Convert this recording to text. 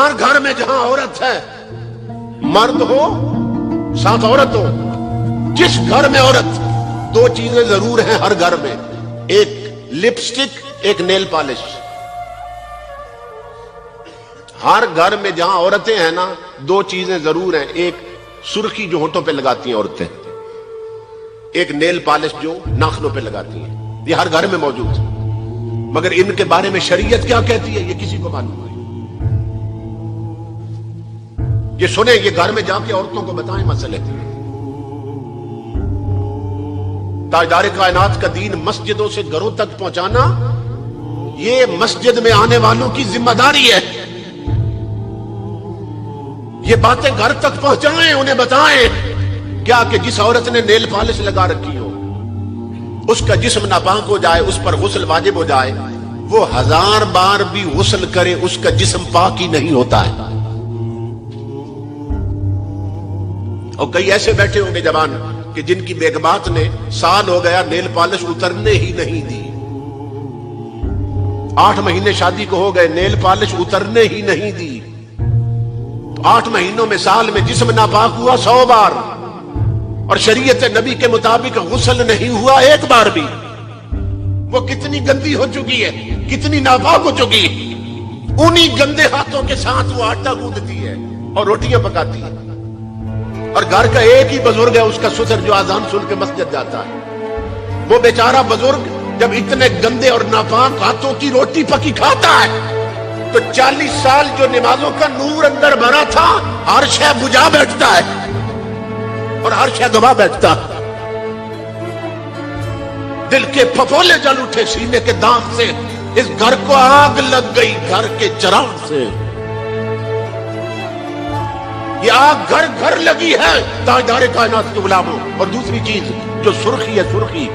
ہر گھر میں جہاں عورت ہے، مرد ہو ساتھ عورت ہو، جس گھر میں عورت، دو چیزیں ضرور ہیں ہر گھر میں، ایک لپسٹک، ایک نیل پالش۔ ہر گھر میں جہاں عورتیں ہیں نا، دو چیزیں ضرور ہیں، ایک سرخی جو ہونٹوں پہ لگاتی ہیں عورتیں، ایک نیل پالش جو ناخنوں پہ لگاتی ہیں، یہ ہر گھر میں موجود ہے۔ مگر ان کے بارے میں شریعت کیا کہتی ہے، یہ کسی کو معلوم نہیں۔ یہ سنیں، یہ گھر میں جا کے عورتوں کو بتائیں مسئلے۔ تاجدار کائنات کا دین مسجدوں سے گھروں تک پہنچانا، یہ مسجد میں آنے والوں کی ذمہ داری ہے۔ یہ باتیں گھر تک پہنچائیں، انہیں بتائیں کیا کہ جس عورت نے نیل پالش لگا رکھی ہو، اس کا جسم ناپاک ہو جائے، اس پر غسل واجب ہو جائے، وہ 1000 بار بھی غسل کرے اس کا جسم پاک ہی نہیں ہوتا ہے۔ اور کئی ایسے بیٹھے ہوں گے جوان کہ جن کی بیگمات نے سال ہو گیا نیل پالش اترنے ہی نہیں دی، 8 مہینے شادی کو ہو گئے، نیل پالش اترنے ہی نہیں دی، 8 مہینوں میں، سال میں جسم ناپاک ہوا 100 بار، اور شریعت نبی کے مطابق غسل نہیں ہوا ایک بار بھی۔ وہ کتنی گندی ہو چکی ہے، کتنی ناپاک ہو چکی ہے۔ انہی گندے ہاتھوں کے ساتھ وہ آٹا گوندتی ہے اور روٹیاں پکاتی ہے، اور گھر کا ایک ہی بزرگ ہے اس کا سسر جو اذان سن کے مسجد جاتا ہے۔ وہ بیچارہ بزرگ جب اتنے گندے اور ناپاک ہاتھوں کی روٹی پکی کھاتا ہے تو 40 سال جو نمازوں کا نور اندر بھرا تھا، ہر شے بجھا بیٹھتا ہے اور ہر شے دبا بیٹھتا ہے۔ دل کے پھپھولے جل اٹھے سینے کے داغ سے، اس گھر کو آگ لگ گئی گھر کے چراغ سے۔ یہ آگ گھر گھر لگی ہے تاجدار کائنات کے غلاموں۔ اور دوسری چیز جو سرخی ہے، سرخی